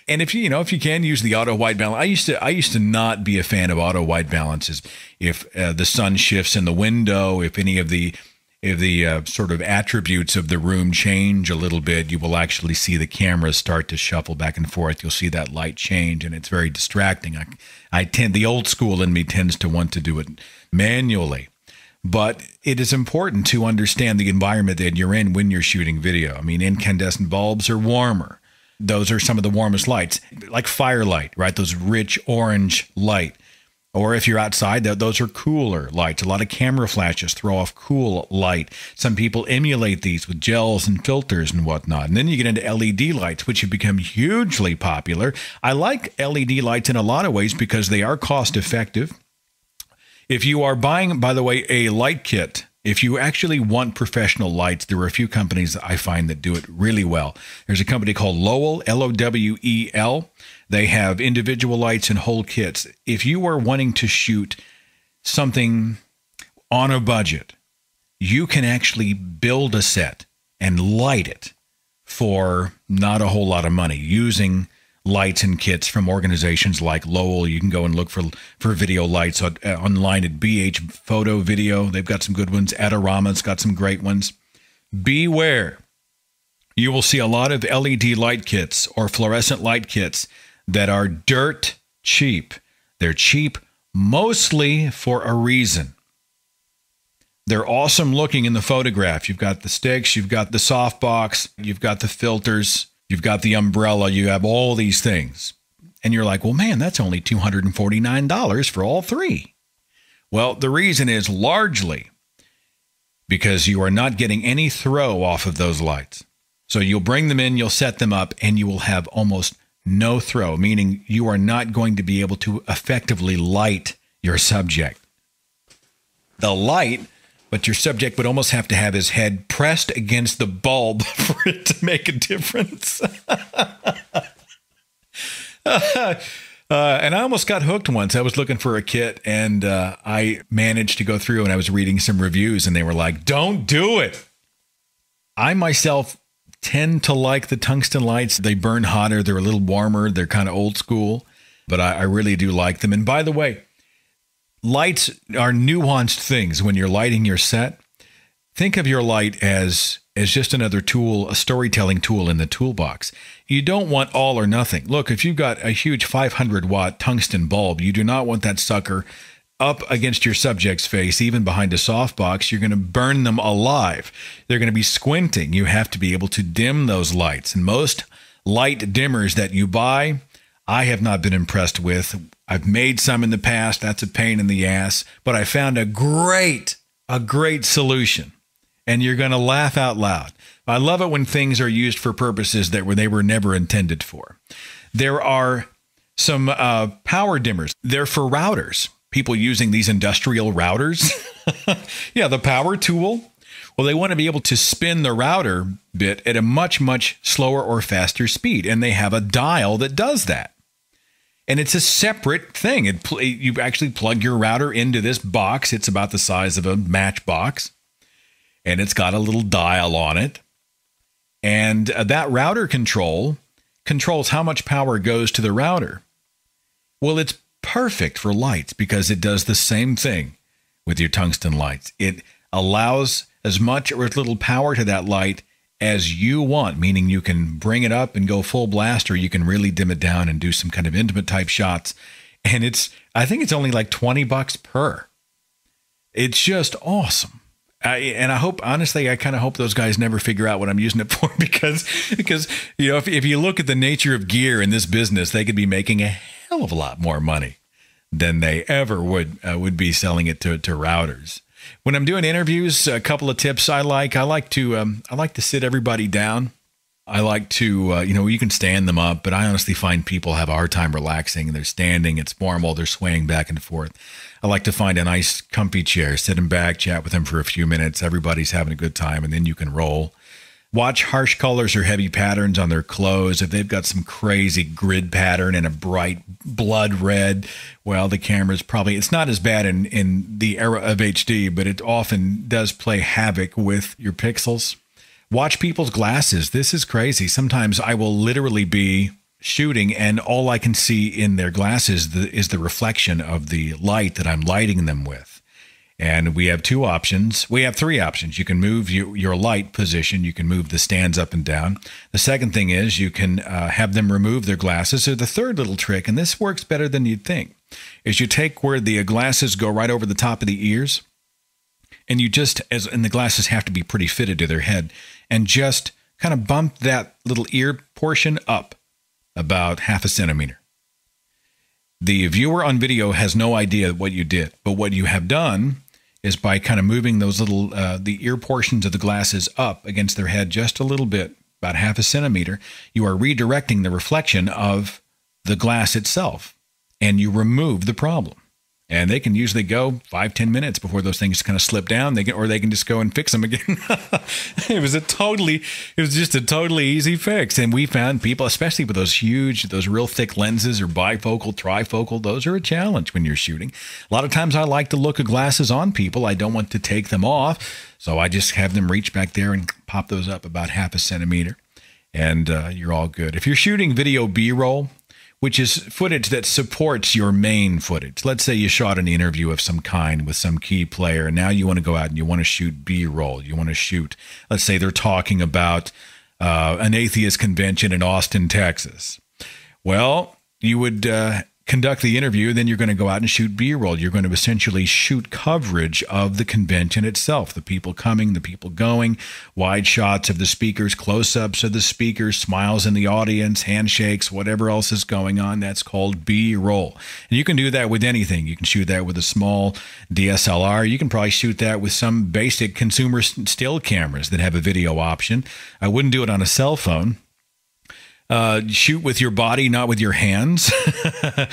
And if you can use the auto white balance, I used to not be a fan of auto white balances. If the sun shifts in the window, if any of the sort of attributes of the room change a little bit, you will actually see the camera start to shuffle back and forth. You'll see that light change, and it's very distracting. The old school in me tends to want to do it manually. But it is important to understand the environment that you're in when you're shooting video. I mean, incandescent bulbs are warmer. Those are some of the warmest lights, like firelight, right? Those rich orange light. Or if you're outside, those are cooler lights. A lot of camera flashes throw off cool light. Some people emulate these with gels and filters and whatnot. And then you get into LED lights, which have become hugely popular. I like LED lights in a lot of ways because they are cost effective. If you are buying, by the way, a light kit, if you actually want professional lights, there are a few companies that I find that do it really well. There's a company called Lowell, Lowel. They have individual lights and whole kits. If you are wanting to shoot something on a budget, you can actually build a set and light it for not a whole lot of money using lights and kits from organizations like Lowell. You can go and look for video lights online at BH Photo Video. They've got some good ones. Adorama's got some great ones. Beware. You will see a lot of LED light kits or fluorescent light kits that are dirt cheap. They're cheap mostly for a reason. They're awesome looking in the photograph. You've got the sticks, you've got the softbox, you've got the filters, you've got the umbrella, you have all these things. And you're like, well, man, that's only $249 for all three. Well, the reason is largely because you are not getting any throw off of those lights. So you'll bring them in, you'll set them up, and you will have almost no throw, meaning you are not going to be able to effectively light your subject. The light, but your subject would almost have to have his head pressed against the bulb for it to make a difference. And I almost got hooked once. I was looking for a kit, and I managed to go through, and I was reading some reviews, and they were like, don't do it. I myself tend to like the tungsten lights. They burn hotter. They're a little warmer. They're kind of old school, but I really do like them. And by the way, lights are nuanced things. When you're lighting your set, think of your light as just another tool, a storytelling tool in the toolbox. You don't want all or nothing. Look, if you've got a huge 500-watt tungsten bulb, you do not want that sucker up against your subject's face, even behind a softbox. You're going to burn them alive. They're going to be squinting. You have to be able to dim those lights. And most light dimmers that you buy, I have not been impressed with. I've made some in the past. That's a pain in the ass. But I found a great solution. And you're going to laugh out loud. I love it when things are used for purposes that they were never intended for. There are some power dimmers. They're for routers. People using these industrial routers. Yeah, the power tool. Well, they want to be able to spin the router bit at a much, much slower or faster speed. And they have a dial that does that. And it's a separate thing. You actually plug your router into this box. It's about the size of a matchbox. And it's got a little dial on it. And that router controls how much power goes to the router. Well, it's perfect for lights because it does the same thing with your tungsten lights. It allows as much or as little power to that light as you want, meaning you can bring it up and go full blast, or you can really dim it down and do some kind of intimate type shots. And I think it's only like $20 per. It's just awesome. And I hope, honestly, I kind of hope those guys never figure out what I'm using it for, because you know, if you look at the nature of gear in this business, they could be making a hell of a lot more money than they ever would be selling it to routers. When I'm doing interviews, a couple of tips I like to sit everybody down. I like to, you can stand them up, but I honestly find people have a hard time relaxing. They're standing, it's formal, they're swaying back and forth. I like to find a nice comfy chair, sit them back, chat with them for a few minutes. Everybody's having a good time, and then you can roll. Watch harsh colors or heavy patterns on their clothes. If they've got some crazy grid pattern and a bright blood red, well, the camera's probably, it's not as bad in the era of HD, but it often does play havoc with your pixels. Watch people's glasses. This is crazy. Sometimes I will literally be shooting and all I can see in their glasses is the reflection of the light that I'm lighting them with. And we have two options. We have three options. You can move your light position. You can move the stands up and down. The second thing is you can have them remove their glasses. So the third little trick, and this works better than you'd think, is you take where the glasses go right over the top of the ears, and you just, and the glasses have to be pretty fitted to their head, and just kind of bump that little ear portion up about 0.5 centimeter. The viewer on video has no idea what you did, but what you have done is by kind of moving those little, the ear portions of the glasses up against their head just a little bit, about 0.5 centimeter, you are redirecting the reflection of the glass itself, and you remove the problem. And they can usually go 5-10 minutes before those things kind of slip down. Or they can just go and fix them again. It was just a totally easy fix. And we found people, especially with those real thick lenses or bifocal, trifocal, those are a challenge when you're shooting. A lot of times I like the look of glasses on people. I don't want to take them off. So I just have them reach back there and pop those up about 0.5 centimeter. And you're all good. If you're shooting video B-roll, which is footage that supports your main footage. Let's say you shot an interview of some kind with some key player, and now you want to go out and you want to shoot B-roll. You want to shoot, let's say they're talking about an atheist convention in Austin, Texas. Well, you would conduct the interview, then you're going to go out and shoot B-roll. You're going to essentially shoot coverage of the convention itself, the people coming, the people going, wide shots of the speakers, close-ups of the speakers, smiles in the audience, handshakes, whatever else is going on. That's called B-roll. And you can do that with anything. You can shoot that with a small DSLR. You can probably shoot that with some basic consumer still cameras that have a video option. I wouldn't do it on a cell phone. Shoot with your body, not with your hands. I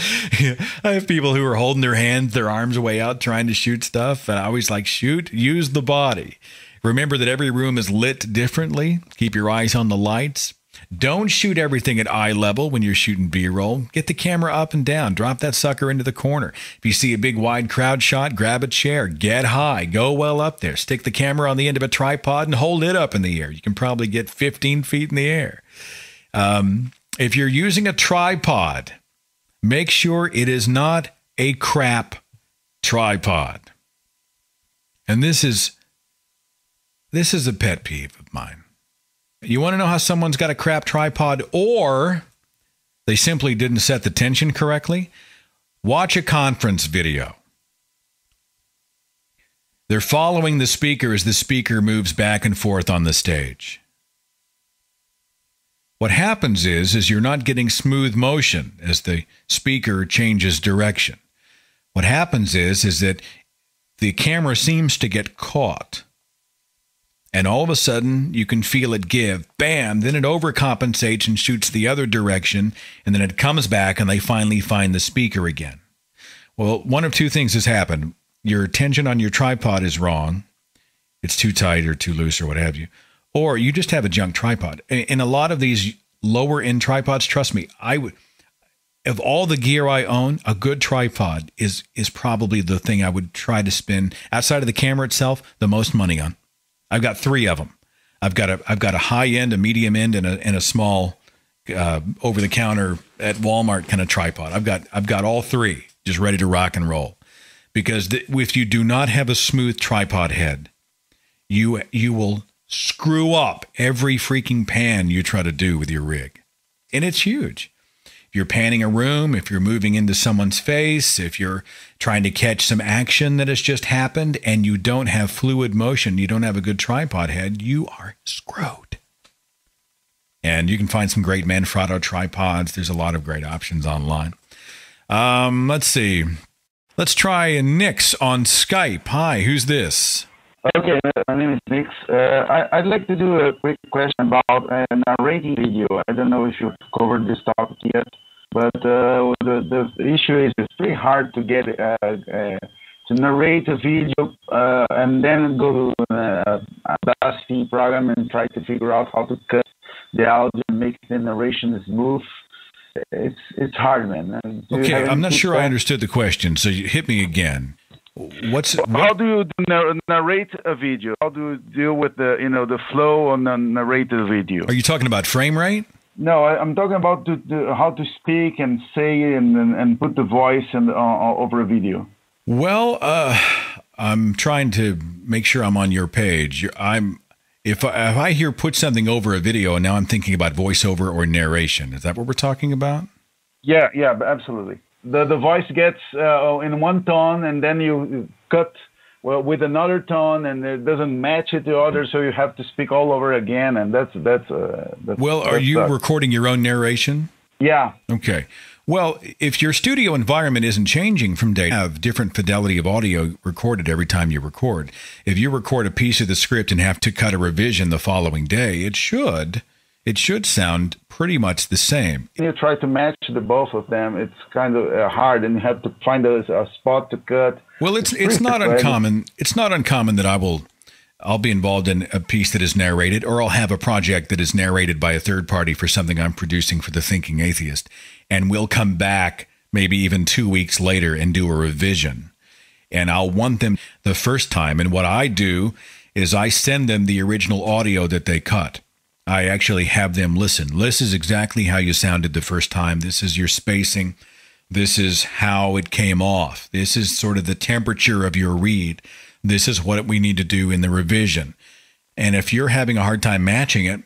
have people who are holding their arms way out trying to shoot stuff. And I always like, use the body. Remember that every room is lit differently. Keep your eyes on the lights. Don't shoot everything at eye level when you're shooting B-roll. Get the camera up and down. Drop that sucker into the corner. If you see a big wide crowd shot, grab a chair. Get high. Go well up there. Stick the camera on the end of a tripod and hold it up in the air. You can probably get 15 feet in the air. If you're using a tripod, make sure it is not a crap tripod. And this is a pet peeve of mine. You want to know how someone's got a crap tripod, or they simply didn't set the tension correctly? Watch a conference video. They're following the speaker as the speaker moves back and forth on the stage. What happens is you're not getting smooth motion as the speaker changes direction. What happens is that the camera seems to get caught. And all of a sudden, you can feel it give. Bam! Then it overcompensates and shoots the other direction. And then it comes back and they finally find the speaker again. Well, one of two things has happened. Your tension on your tripod is wrong. It's too tight or too loose or what have you. Or you just have a junk tripod. In a lot of these lower end tripods, trust me, of all the gear I own, a good tripod is probably the thing I would try to spend, outside of the camera itself, the most money on. I've got 3 of them. I've got a high end, a medium end, and a small over the counter at Walmart kind of tripod. I've got all 3 just ready to rock and roll. Because if you do not have a smooth tripod head, you will screw up every freaking pan you try to do with your rig. And it's huge. If you're panning a room, if you're moving into someone's face, if you're trying to catch some action that has just happened and you don't have fluid motion, you don't have a good tripod head, you are screwed. And you can find some great Manfrotto tripods. There's a lot of great options online. Let's see. Let's try Nix on Skype. Hi, who's this? Okay, my name is Nix. I'd like to do a quick question about a narrating video. I don't know if you've covered this topic yet, but the issue is it's pretty hard to get to narrate a video and then go to a Audacity program and try to figure out how to cut the audio and make the narration smooth. It's hard, man. Okay, I'm not sure I understood the question, so you hit me again. How do you narrate a video? How do you deal with the flow on the narrated video? Are you talking about frame rate? No, I'm talking about how to speak and say and put the voice over a video. Well, I'm trying to make sure I'm on your page. If I hear put something over a video, and now I'm thinking about voiceover or narration. Is that what we're talking about? Yeah, absolutely. The voice gets in one tone, and then you cut with another tone, and it doesn't match it to others, so you have to speak all over again, and that's well, are you recording your own narration? Yeah. Okay. Well, if your studio environment isn't changing from day to day, you have different fidelity of audio recorded every time you record. If you record a piece of the script and have to cut a revision the following day, it should sound pretty much the same. You try to match the both of them. It's kind of hard, and you have to find a spot to cut. Well, it's not uncommon. It's not uncommon that I'll be involved in a piece that is narrated, or I'll have a project that is narrated by a third party for something I'm producing for the Thinking Atheist, and we'll come back maybe even 2 weeks later and do a revision. And I'll want them the first time. And what I do is I send them the original audio that they cut. I actually have them listen. This is exactly how you sounded the first time. This is your spacing. This is how it came off. This is sort of the temperature of your read. This is what we need to do in the revision. And if you're having a hard time matching it,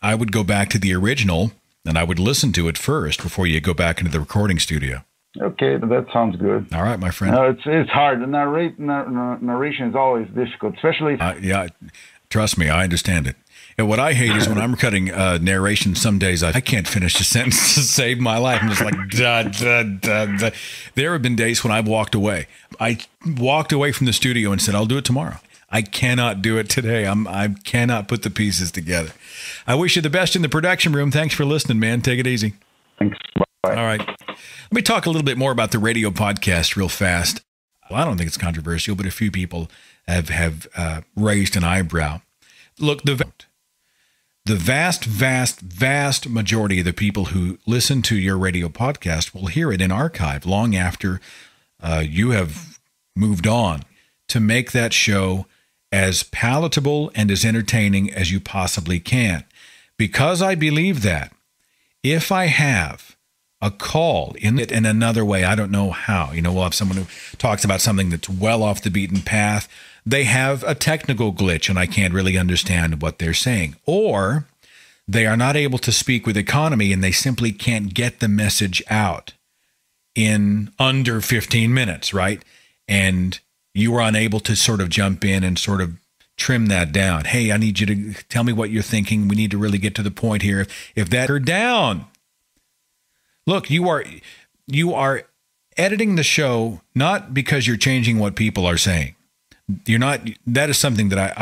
I would go back to the original and I would listen to it first before you go back into the recording studio. Okay, that sounds good. All right, my friend. No, it's hard. The narration is always difficult, especially. Yeah, trust me, I understand it. And what I hate is when I'm cutting narration, some days I can't finish a sentence to save my life. I'm just like, da, da, da, da. There have been days when I've walked away. I walked away from the studio and said, I'll do it tomorrow. I cannot do it today. I cannot put the pieces together. I wish you the best in the production room. Thanks for listening, man. Take it easy. Thanks. Bye. All right. Let me talk a little bit more about the radio podcast real fast. Well, I don't think it's controversial, but a few people have raised an eyebrow. Look, the vast majority of the people who listen to your radio podcast will hear it in archive long after you have moved on, to make that show as palatable and as entertaining as you possibly can. Because I believe that if I have a call in it in another way, I don't know how, we'll have someone who talks about something that's well off the beaten path. They have a technical glitch and I can't really understand what they're saying. Or they are not able to speak with economy and they simply can't get the message out in under 15 minutes, right? And you are unable to sort of jump in and sort of trim that down. Hey, I need you to tell me what you're thinking. We need to really get to the point here. If that are down, look, you are editing the show not because you're changing what people are saying. You're not. That is something that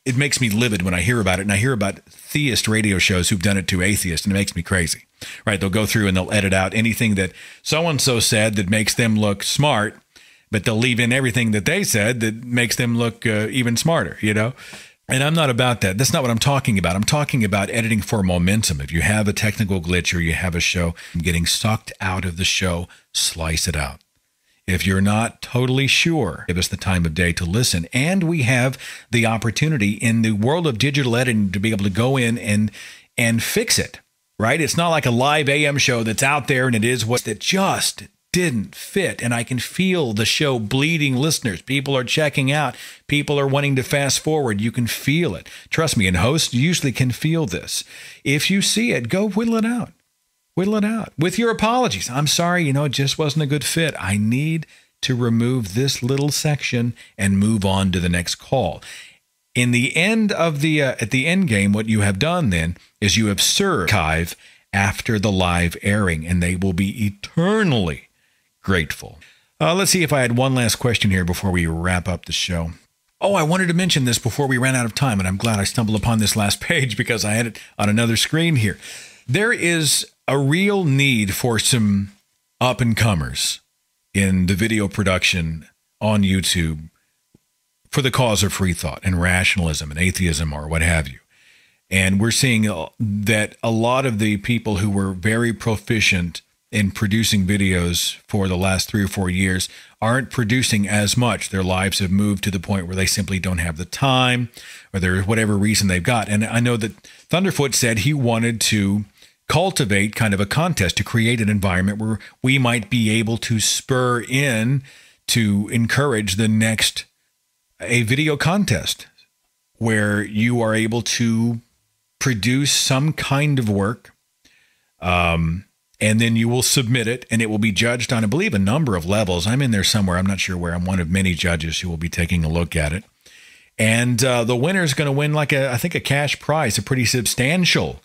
it makes me livid when I hear about it. And I hear about theist radio shows who've done it to atheists, and it makes me crazy, right? They'll go through and they'll edit out anything that so-and-so said that makes them look smart, but they'll leave in everything that they said that makes them look even smarter, And I'm not about that. That's not what I'm talking about. I'm talking about editing for momentum. If you have a technical glitch or you have a show getting sucked out of the show, slice it out. If you're not totally sure, give us the time of day to listen. And we have the opportunity in the world of digital editing to be able to go in and fix it, right? It's not like a live AM show that's out there and it is what that just didn't fit, and I can feel the show bleeding listeners. People are checking out. People are wanting to fast forward. You can feel it. Trust me, and hosts usually can feel this. If you see it, go whittle it out. Whittle it out with your apologies. I'm sorry, it just wasn't a good fit. I need to remove this little section and move on to the next call. In the end of at the end game, what you have done then is you have served archive after the live airing, and they will be eternally grateful. Let's see if I had one last question here before we wrap up the show. Oh, I wanted to mention this before we ran out of time, and I'm glad I stumbled upon this last page because I had it on another screen here. There is a real need for some up-and-comers in the video production on YouTube for the cause of free thought and rationalism and atheism or what have you. And we're seeing that a lot of the people who were very proficient in producing videos for the last 3 or 4 years aren't producing as much. Their lives have moved to the point where they simply don't have the time, or there's whatever reason they've got. And I know that Thunderfoot said he wanted to cultivate kind of a contest to create an environment where we might be able to spur in to encourage the next a video contest where you are able to produce some kind of work, and then you will submit it, and it will be judged on, I believe, a number of levels. I'm in there somewhere. I'm not sure where. I'm one of many judges who will be taking a look at it. And the winner is going to win I think a cash prize, a pretty substantial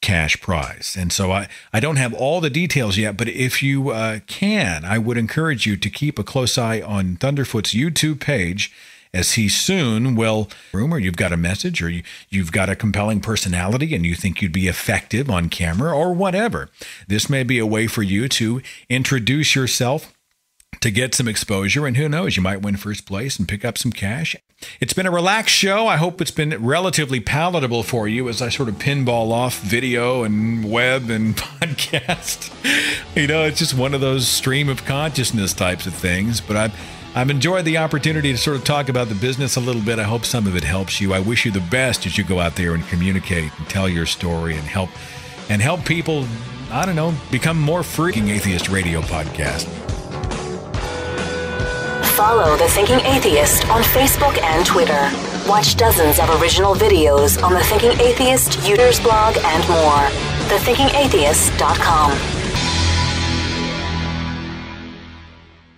cash prize. And so I don't have all the details yet, but if you can, I would encourage you to keep a close eye on Thunderfoot's YouTube page, as he soon will, or you've got a message, or you've got a compelling personality and you think you'd be effective on camera or whatever. This may be a way for you to introduce yourself, to get some exposure, and who knows, you might win first place and pick up some cash. It's been a relaxed show. I hope it's been relatively palatable for you as I sort of pinball off video and web and podcast. It's just one of those stream of consciousness types of things, but I've enjoyed the opportunity to sort of talk about the business a little bit. I hope some of it helps you. I wish you the best as you go out there and communicate and tell your story and help people, become more freaking Atheist Radio podcast. Follow The Thinking Atheist on Facebook and Twitter. Watch dozens of original videos on the Thinking Atheist, Uters blog, and more. TheThinkingAtheist.com.